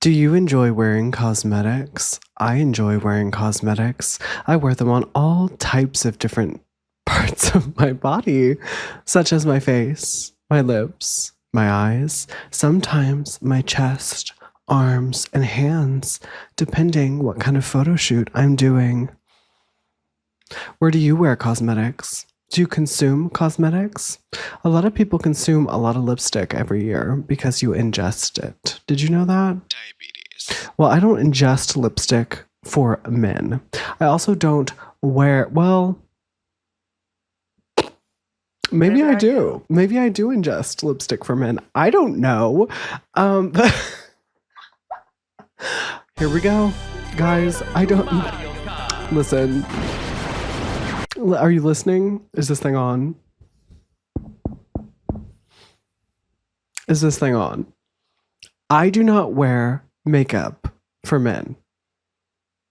Do you enjoy wearing cosmetics? I enjoy wearing cosmetics. I wear them on all types of different parts of my body, such as my face, my lips, my eyes, sometimes my chest, arms, and hands, depending what kind of photo shoot I'm doing. Where do you wear cosmetics? Do you consume cosmetics? A lot of people consume a lot of lipstick every year because you ingest it. Did you know that? Diabetes. Well, I don't ingest lipstick for men. I also don't wear, well, maybe I do. Maybe I do ingest lipstick for men. I don't know. But here we go. Guys, I don't... Listen. Are you listening? Is this thing on? Is this thing on? I do not wear makeup for men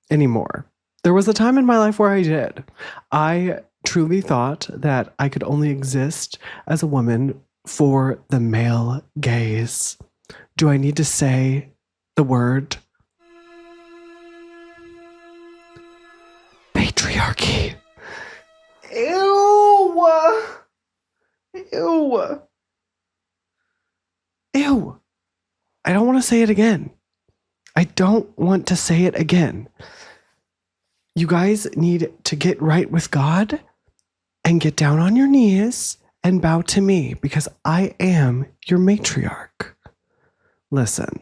anymore. There was a time in my life where I did. I truly thought that I could only exist as a woman for the male gaze. Do I need to say the word? Patriarchy. Ew. Ew. Ew. I don't want to say it again. I don't want to say it again. You guys need to get right with God and get down on your knees and bow to me because I am your matriarch. Listen,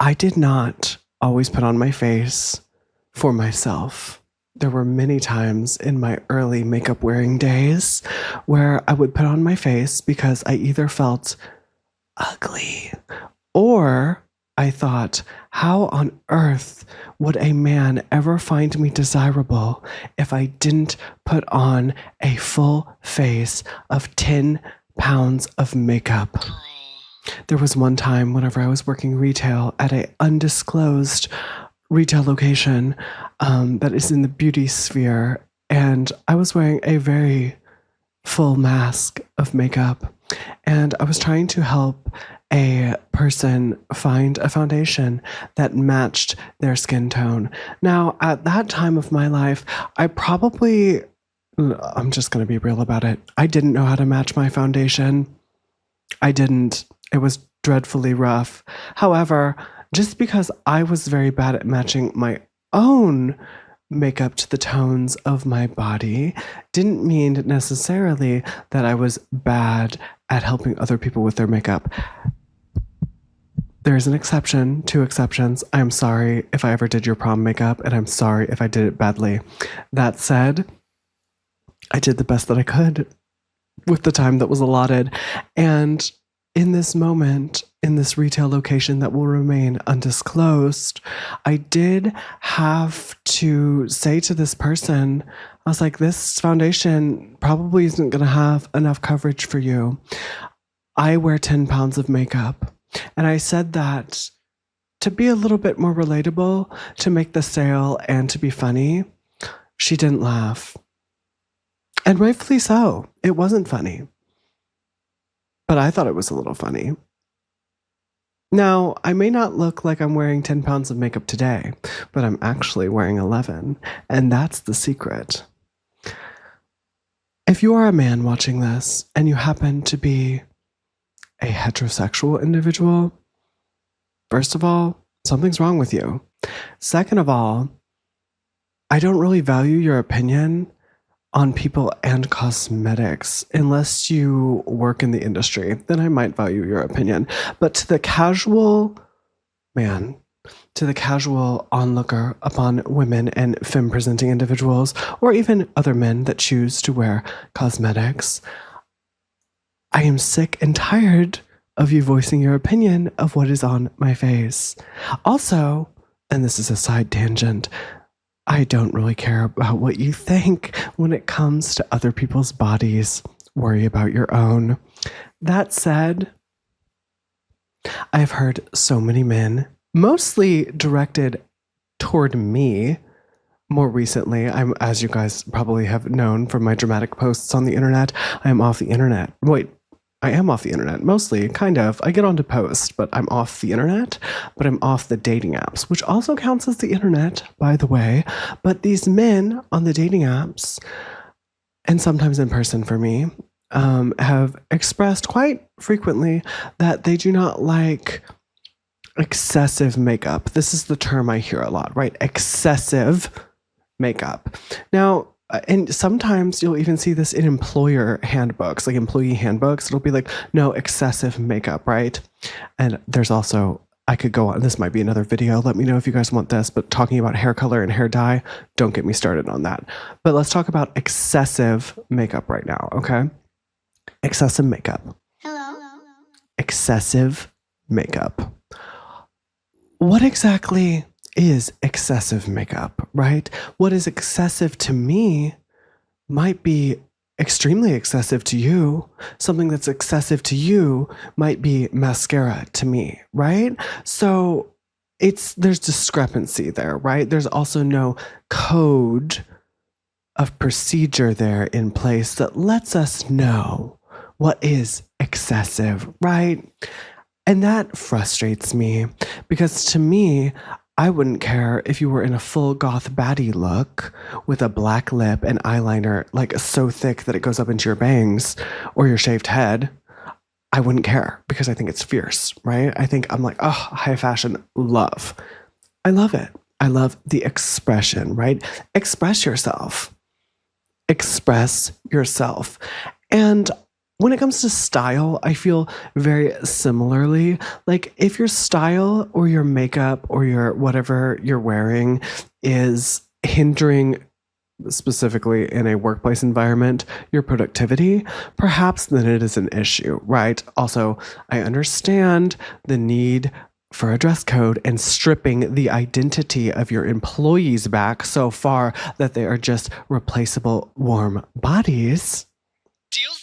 I did not always put on my face for myself. There were many times in my early makeup wearing days where I would put on my face because I either felt ugly or I thought, how on earth would a man ever find me desirable if I didn't put on a full face of 10 pounds of makeup? There was one time whenever I was working retail at an undisclosed retail location that is in the beauty sphere, and I was wearing a very full mask of makeup, and I was trying to help a person find a foundation that matched their skin tone. Now, at that time of my life, I'm just going to be real about it. I didn't know how to match my foundation. I didn't. It was dreadfully rough. However, just because I was very bad at matching my own makeup to the tones of my body didn't mean necessarily that I was bad at helping other people with their makeup. There's an exception, two exceptions. I'm sorry if I ever did your prom makeup, and I'm sorry if I did it badly. That said, I did the best that I could with the time that was allotted. And in this moment, in this retail location that will remain undisclosed, I did have to say to this person, I was like, this foundation probably isn't going to have enough coverage for you. I wear 10 pounds of makeup. And I said that to be a little bit more relatable, to make the sale, and to be funny. She didn't laugh. And rightfully so. It wasn't funny. But I thought it was a little funny. Now, I may not look like I'm wearing 10 pounds of makeup today, but I'm actually wearing 11, and that's the secret. If you are a man watching this, and you happen to be a heterosexual individual, first of all, something's wrong with you. Second of all, I don't really value your opinion on people and cosmetics unless you work in the industry. Then I might value your opinion. But to the casual man, to the casual onlooker upon women and femme-presenting individuals, or even other men that choose to wear cosmetics, I am sick and tired of you voicing your opinion of what is on my face. Also, and this is a side tangent, I don't really care about what you think when it comes to other people's bodies. Worry about your own. That said, I've heard so many men, mostly directed toward me, more recently, as you guys probably have known from my dramatic posts on the internet, I am off the internet. Wait, I am off the internet, mostly, kind of. I get onto post, but I'm off the internet, but I'm off the dating apps, which also counts as the internet, by the way. But these men on the dating apps, and sometimes in person for me, have expressed quite frequently that they do not like excessive makeup. This is the term I hear a lot, right? Excessive makeup. Now, and sometimes you'll even see this in employer handbooks, like employee handbooks. It'll be like, no excessive makeup, right? And there's also, I could go on, this might be another video. Let me know if you guys want this, but talking about hair color and hair dye, don't get me started on that. But let's talk about excessive makeup right now, okay? Excessive makeup. Hello. Excessive makeup. What exactly is excessive makeup, right? What is excessive to me might be extremely excessive to you. Something that's excessive to you might be mascara to me, right? So there's discrepancy there, right? There's also no code of procedure there in place that lets us know what is excessive, right? And that frustrates me because to me, I wouldn't care if you were in a full goth baddie look with a black lip and eyeliner like so thick that it goes up into your bangs or your shaved head. I wouldn't care because I think it's fierce, right? I'm like, oh, high fashion, love. I love it. I love the expression, right? Express yourself. Express yourself. And when it comes to style, I feel very similarly. Like if your style or your makeup or your whatever you're wearing is hindering, specifically in a workplace environment, your productivity, perhaps then it is an issue, right? Also, I understand the need for a dress code and stripping the identity of your employees back so far that they are just replaceable warm bodies. Deals.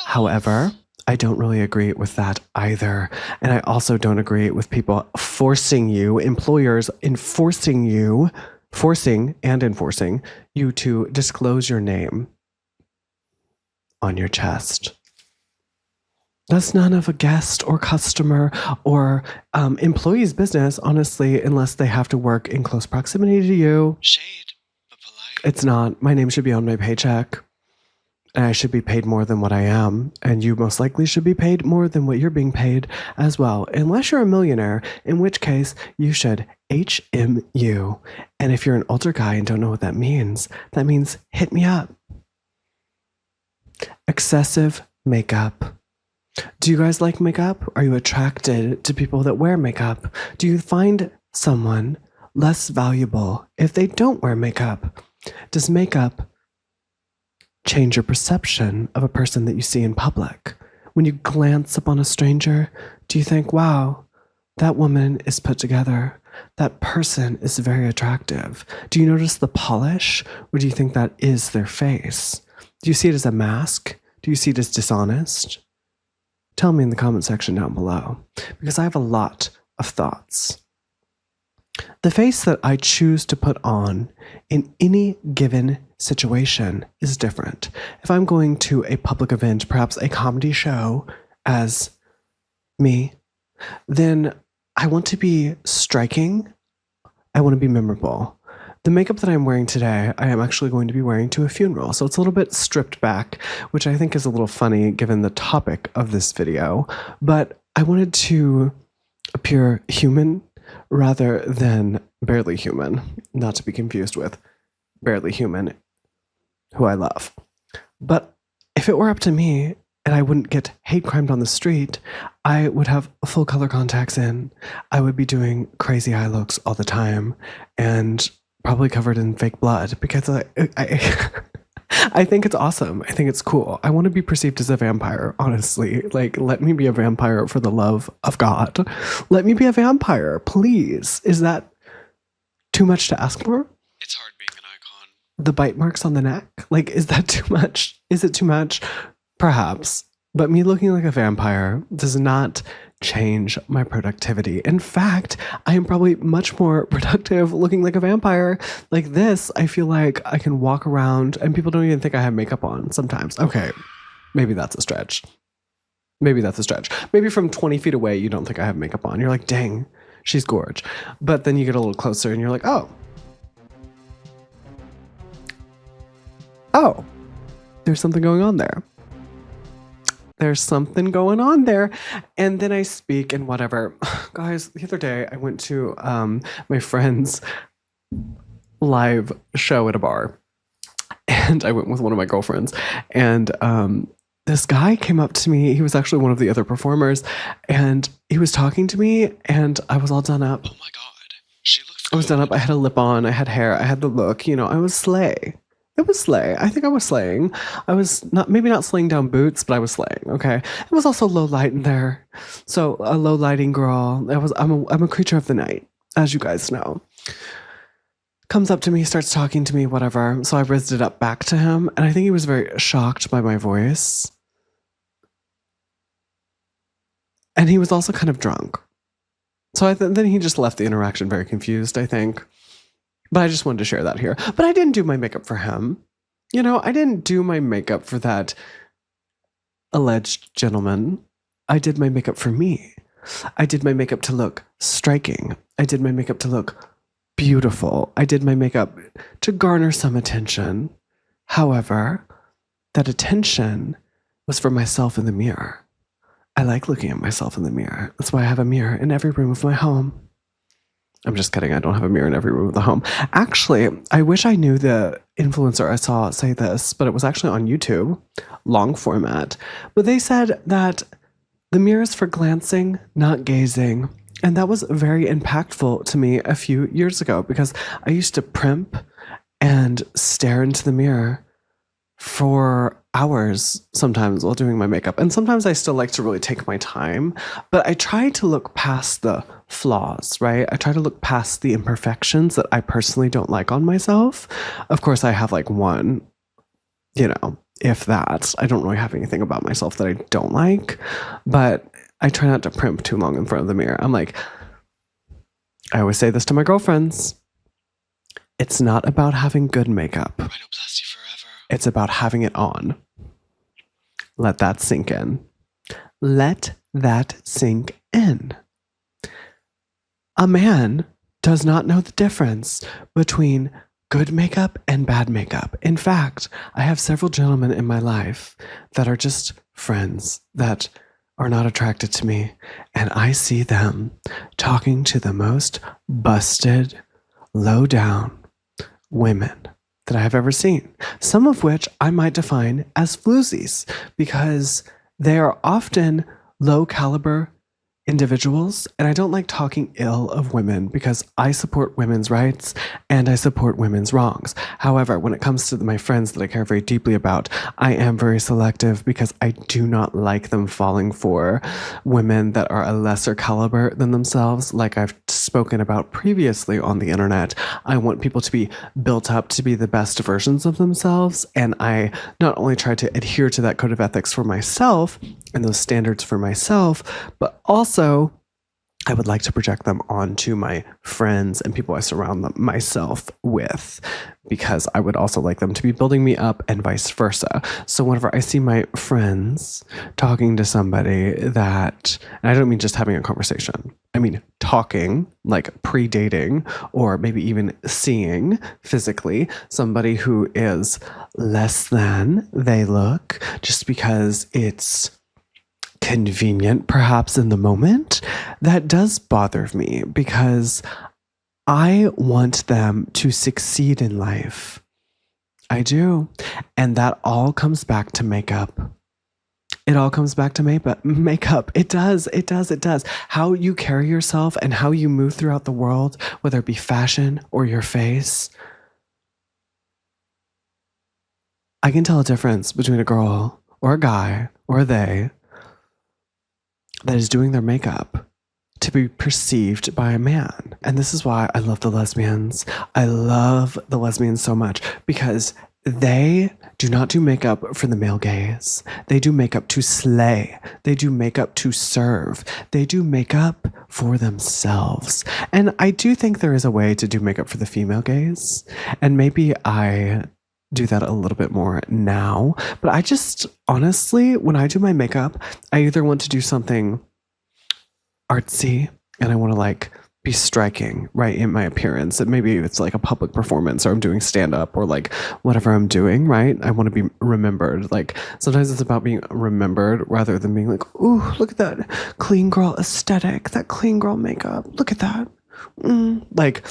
However, I don't really agree with that either. And I also don't agree with people forcing you, employers enforcing you to disclose your name on your chest. That's none of a guest or customer or employee's business, honestly, unless they have to work in close proximity to you. Shade, but polite. It's not. My name should be on my paycheck. And I should be paid more than what I am. And you most likely should be paid more than what you're being paid as well. Unless you're a millionaire, in which case you should HMU. And if you're an older guy and don't know what that means hit me up. Excessive makeup. Do you guys like makeup? Are you attracted to people that wear makeup? Do you find someone less valuable if they don't wear makeup? Does makeup change your perception of a person that you see in public? When you glance upon a stranger, do you think, wow, that woman is put together. That person is very attractive. Do you notice the polish, or do you think that is their face? Do you see it as a mask? Do you see it as dishonest? Tell me in the comment section down below, because I have a lot of thoughts. The face that I choose to put on in any given situation is different. If I'm going to a public event, perhaps a comedy show as me, then I want to be striking. I want to be memorable. The makeup that I'm wearing today, I am actually going to be wearing to a funeral. So it's a little bit stripped back, which I think is a little funny given the topic of this video. But I wanted to appear human rather than barely human, not to be confused with barely human, who I love. But if it were up to me and I wouldn't get hate crimed on the street, I would have full color contacts in. I would be doing crazy eye looks all the time and probably covered in fake blood because I think it's awesome. I think it's cool. I want to be perceived as a vampire, honestly. Like, let me be a vampire for the love of God. Let me be a vampire, please. Is that too much to ask for? It's hard being an icon. The bite marks on the neck? Like, is that too much? Is it too much? Perhaps. But me looking like a vampire does not change my productivity. In fact, I am probably much more productive looking like a vampire. Like this, I feel like I can walk around and people don't even think I have makeup on sometimes. Okay, maybe that's a stretch. Maybe that's a stretch. Maybe from 20 feet away, you don't think I have makeup on. You're like, dang, she's gorge. But then you get a little closer and you're like, oh, there's something going on there. There's something going on there. And then I speak and whatever. Guys, the other day I went to my friend's live show at a bar. And I went with one of my girlfriends. And this guy came up to me. He was actually one of the other performers. And he was talking to me. And I was all done up. Oh my God. She looks I was done up. I had a lip on. I had hair. I had the look. You know, I was slay. It was slay. I think I was slaying. I was maybe not slaying down boots, but I was slaying. Okay. It was also low light in there. So a low lighting girl. I'm a creature of the night, as you guys know. Comes up to me, starts talking to me, whatever. So I rizzed it up back to him. And I think he was very shocked by my voice. And he was also kind of drunk. So then he just left the interaction very confused, I think. But I just wanted to share that here. But I didn't do my makeup for him. You know, I didn't do my makeup for that alleged gentleman. I did my makeup for me. I did my makeup to look striking. I did my makeup to look beautiful. I did my makeup to garner some attention. However, that attention was for myself in the mirror. I like looking at myself in the mirror. That's why I have a mirror in every room of my home. I'm just kidding. I don't have a mirror in every room of the home. Actually, I wish I knew the influencer I saw say this, but it was actually on YouTube, long format. But they said that the mirror is for glancing, not gazing. And that was very impactful to me a few years ago because I used to primp and stare into the mirror for hours sometimes while doing my makeup. And sometimes I still like to really take my time, but I try to look past the flaws, right? I try to look past the imperfections that I personally don't like on myself. Of course, I have like one, you know, if that. I don't really have anything about myself that I don't like, but I try not to primp too long in front of the mirror. I'm like, I always say this to my girlfriends. It's not about having good makeup. Rhinoplasty forever. It's about having it on. Let that sink in. Let that sink in. A man does not know the difference between good makeup and bad makeup. In fact, I have several gentlemen in my life that are just friends that are not attracted to me, and I see them talking to the most busted, low down women that I have ever seen, some of which I might define as floozies because they are often low caliber individuals, and I don't like talking ill of women because I support women's rights and I support women's wrongs. However, when it comes to my friends that I care very deeply about, I am very selective because I do not like them falling for women that are a lesser caliber than themselves. Like I've spoken about previously on the internet, I want people to be built up to be the best versions of themselves, and I not only try to adhere to that code of ethics for myself and those standards for myself, but also I would like to project them onto my friends and people I surround myself with, because I would also like them to be building me up and vice versa. So whenever I see my friends talking to somebody that, and I don't mean just having a conversation, I mean talking, like pre-dating, or maybe even seeing physically somebody who is less than they look just because it's convenient perhaps in the moment, that does bother me because I want them to succeed in life. I do. And that all comes back to makeup. It all comes back to makeup. It does. It does. It does. How you carry yourself and how you move throughout the world, whether it be fashion or your face. I can tell a difference between a girl or a guy or a they that is doing their makeup to be perceived by a man. And this is why I love the lesbians. I love the lesbians so much because they do not do makeup for the male gaze. They do makeup to slay. They do makeup to serve. They do makeup for themselves. And I do think there is a way to do makeup for the female gaze. And maybe I do that a little bit more now. But I just, honestly, when I do my makeup, I either want to do something artsy and I want to like be striking, right, in my appearance. And maybe it's like a public performance or I'm doing stand up or like whatever I'm doing, right? I want to be remembered. Like sometimes it's about being remembered rather than being like, ooh, look at that clean girl aesthetic, that clean girl makeup. Look at that. Like,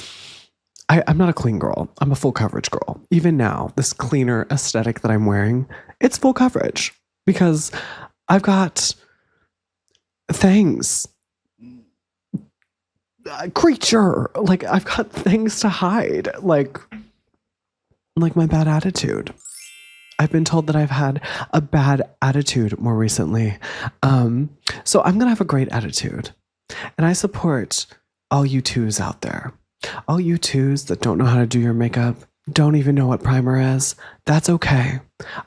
I'm not a clean girl. I'm a full coverage girl. Even now, this cleaner aesthetic that I'm wearing, it's full coverage because I've got things. Creature. Like, I've got things to hide. Like my bad attitude. I've been told that I've had a bad attitude more recently. So I'm going to have a great attitude. And I support all you twos out there. All you twos that don't know how to do your makeup, don't even know what primer is, that's okay.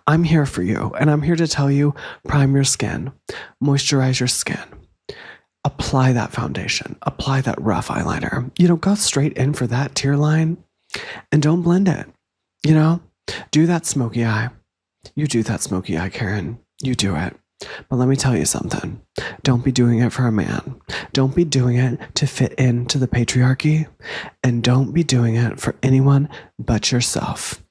I'm here for you. And I'm here to tell you, prime your skin, moisturize your skin, apply that foundation, apply that rough eyeliner. Go straight in for that tear line and don't blend it. Do that smoky eye. You do that smoky eye, Karen. You do it. But let me tell you something. Don't be doing it for a man. Don't be doing it to fit into the patriarchy. And don't be doing it for anyone but yourself.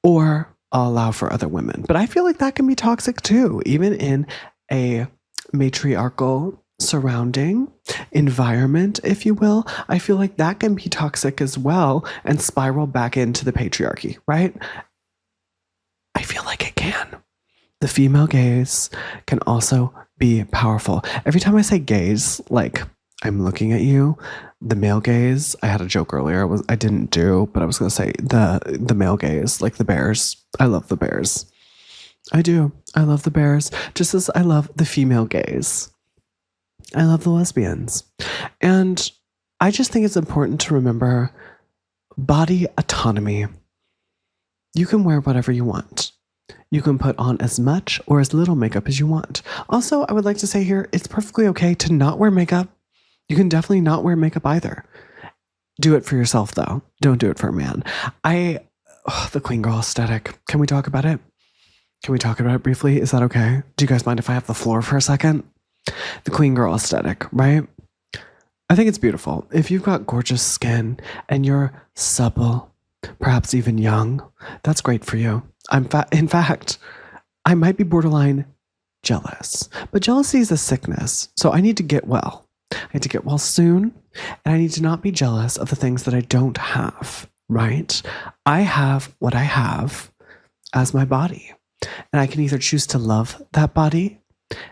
Or allow for other women. But I feel like that can be toxic too, even in a matriarchal surrounding environment, if you will. I feel like that can be toxic as well and spiral back into the patriarchy, right? I feel like it can. The female gaze can also be powerful. Every time I say gaze, like I'm looking at you, the male gaze, I had a joke earlier, I didn't do, but I was going to say the male gaze, like the bears. I love the bears. I do. I love the bears, just as I love the female gaze. I love the lesbians. And I just think it's important to remember body autonomy. You can wear whatever you want. You can put on as much or as little makeup as you want. Also, I would like to say here, it's perfectly okay to not wear makeup. You can definitely not wear makeup either. Do it for yourself, though. Don't do it for a man. The clean girl aesthetic. Can we talk about it? Can we talk about it briefly? Is that okay? Do you guys mind if I have the floor for a second? The clean girl aesthetic, right? I think it's beautiful. If you've got gorgeous skin and you're supple, perhaps even young, that's great for you. In fact, I might be borderline jealous, but jealousy is a sickness. So I need to get well. I need to get well soon, and I need to not be jealous of the things that I don't have, right? I have what I have as my body, and I can either choose to love that body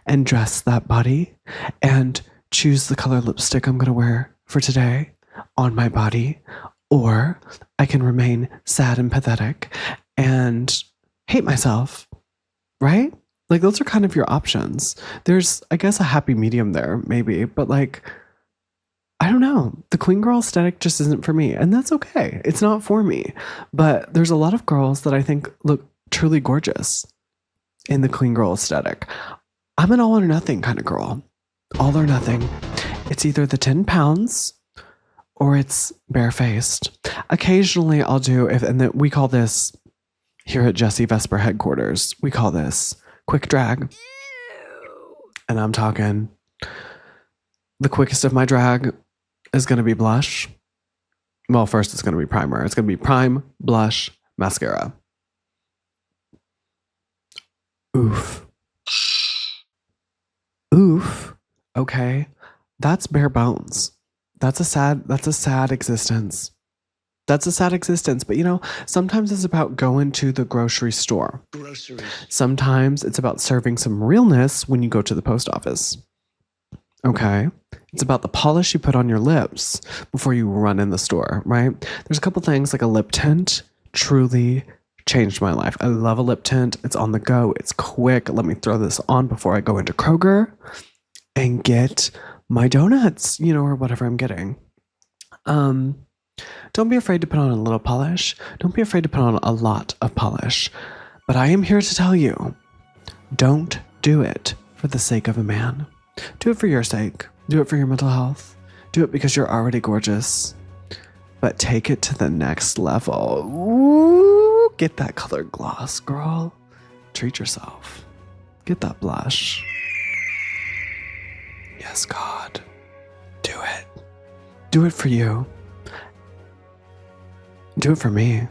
and dress that body and choose the color lipstick I'm going to wear for today on my body, or I can remain sad and pathetic and hate myself, right? Like, those are kind of your options. There's, I guess, a happy medium there, maybe, but like, I don't know. The clean girl aesthetic just isn't for me, and that's okay. It's not for me. But there's a lot of girls that I think look truly gorgeous in the clean girl aesthetic. I'm an all or nothing kind of girl. All or nothing. It's either the 10 pounds or it's barefaced. Occasionally I'll do, and then we call this here at Jesse Vesper headquarters, we call this quick drag. And I'm talking, the quickest of my drag is going to be blush. Well, first it's going to be primer. It's going to be prime, blush, mascara. Oof. Oof. Okay. That's bare bones. That's a sad existence. That's a sad existence. But sometimes it's about going to the grocery store. Groceries. Sometimes it's about serving some realness when you go to the post office. Okay. It's about the polish you put on your lips before you run in the store, right? There's a couple things like a lip tint truly changed my life. I love a lip tint. It's on the go. It's quick. Let me throw this on before I go into Kroger and get my donuts, or whatever I'm getting. Don't be afraid to put on a little polish. Don't be afraid to put on a lot of polish. But I am here to tell you, don't do it for the sake of a man. Do it for your sake. Do it for your mental health. Do it because you're already gorgeous. But take it to the next level. Ooh, Get that colored gloss, girl. Treat yourself. Get that blush. Yes, God. Do it. Do it for you. Do it for me.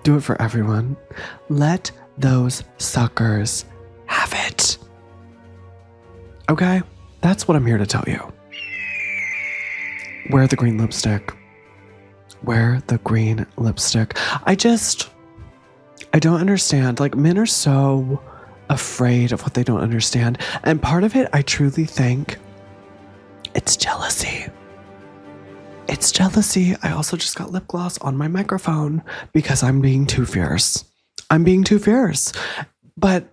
Do it for everyone. Let those suckers have it. Okay? That's what I'm here to tell you. Wear the green lipstick. Wear the green lipstick. I don't understand. Like, men are so afraid of what they don't understand. And part of it, I truly think it's jealousy. It's jealousy. I also just got lip gloss on my microphone because I'm being too fierce. I'm being too fierce. But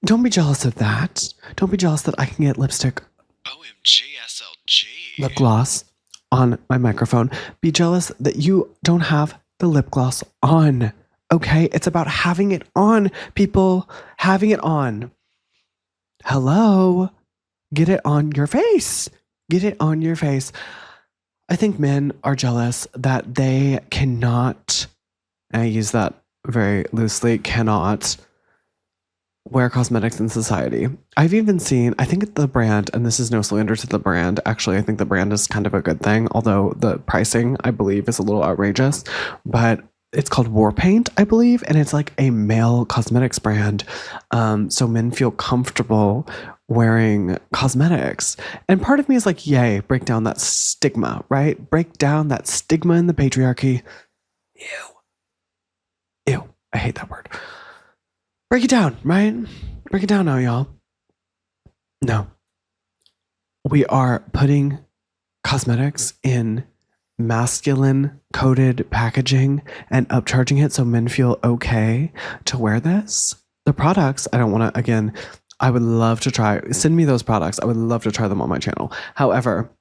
don't be jealous of that. Don't be jealous that I can get lipstick, OMG SLG. lip gloss on my microphone. Be jealous that you don't have the lip gloss on. Okay? It's about having it on, people. Having it on. Hello? Get it on your face. Get it on your face. I think men are jealous that they cannot, and I use that very loosely, cannot wear cosmetics in society. I've even seen, I think the brand, and this is no slander to the brand, actually, I think the brand is kind of a good thing, although the pricing, I believe, is a little outrageous, but it's called War Paint, I believe, and it's like a male cosmetics brand. So men feel comfortable wearing cosmetics. And part of me is like, yay, break down that stigma, right? Break down that stigma in the patriarchy. Ew. I hate that word. Break it down, right? Break it down now, y'all. No. We are putting cosmetics in masculine coded packaging and upcharging it so men feel okay to wear this. The products, I don't want to, again, I would love to try, send me those products. I would love to try them on my channel. However,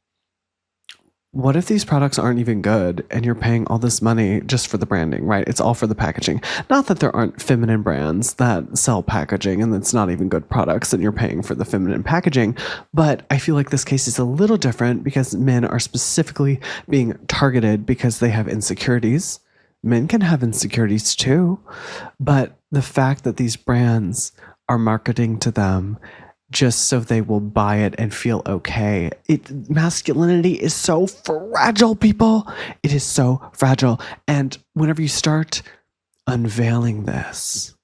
what if these products aren't even good and you're paying all this money just for the branding, right? It's all for the packaging. Not that there aren't feminine brands that sell packaging and it's not even good products and you're paying for the feminine packaging, but I feel like this case is a little different because men are specifically being targeted because they have insecurities. Men can have insecurities too, but the fact that these brands are marketing to them just so they will buy it and feel okay. Masculinity is so fragile, people. It is so fragile. And whenever you start unveiling this,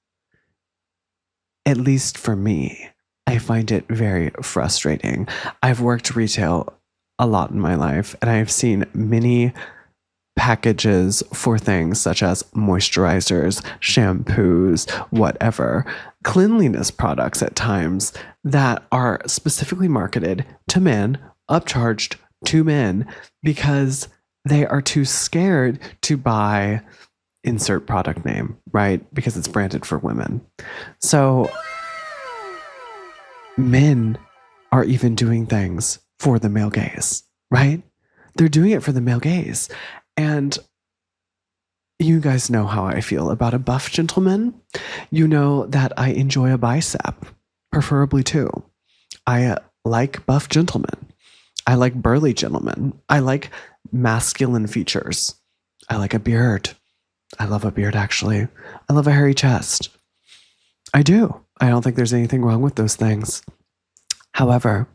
at least for me, I find it very frustrating. I've worked retail a lot in my life, and I've seen many packages for things such as moisturizers, shampoos, whatever, cleanliness products at times that are specifically marketed to men, upcharged to men, because they are too scared to buy insert product name, right? Because it's branded for women. So men are even doing things for the male gaze, right? They're doing it for the male gaze. And you guys know how I feel about a buff gentleman. You know that I enjoy a bicep, preferably two. I like buff gentlemen. I like burly gentlemen. I like masculine features. I like a beard. I love a beard, actually. I love a hairy chest. I do. I don't think there's anything wrong with those things. However,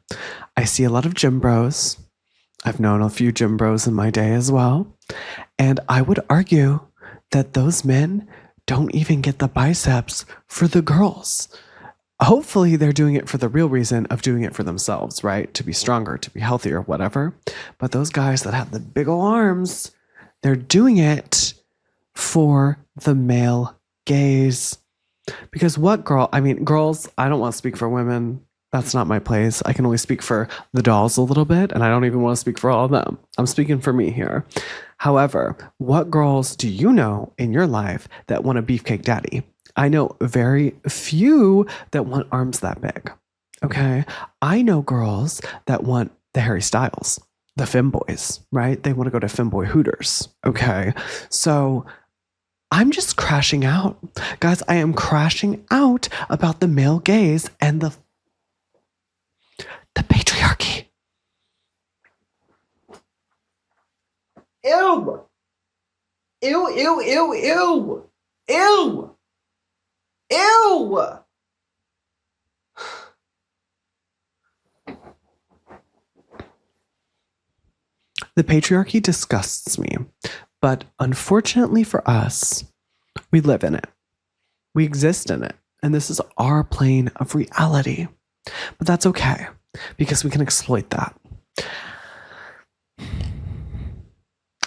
I see a lot of gym bros. I've known a few gym bros in my day as well. And I would argue that those men don't even get the biceps for the girls. Hopefully they're doing it for the real reason of doing it for themselves, right? To be stronger, to be healthier, whatever. But those guys that have the big ol' arms, they're doing it for the male gaze. Because girls, I don't want to speak for women. That's not my place. I can only speak for the dolls a little bit, and I don't even want to speak for all of them. I'm speaking for me here. However, what girls do you know in your life that want a beefcake daddy? I know very few that want arms that big. Okay? I know girls that want the Harry Styles, the femboys, right? They want to go to femboy Hooters. Okay? So I'm just crashing out. Guys, I am crashing out about the male gaze and the patriarchy. Ew. Ew, ew, ew, ew. Ew! Ew! The patriarchy disgusts me, but unfortunately for us, we live in it. We exist in it, and this is our plane of reality. But that's okay, because we can exploit that.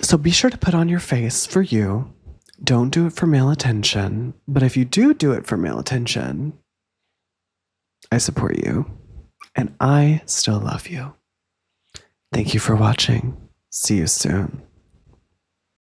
So be sure to put on your face for you. Don't do it for male attention. But if you do it for male attention, I support you. And I still love you. Thank you for watching. See you soon.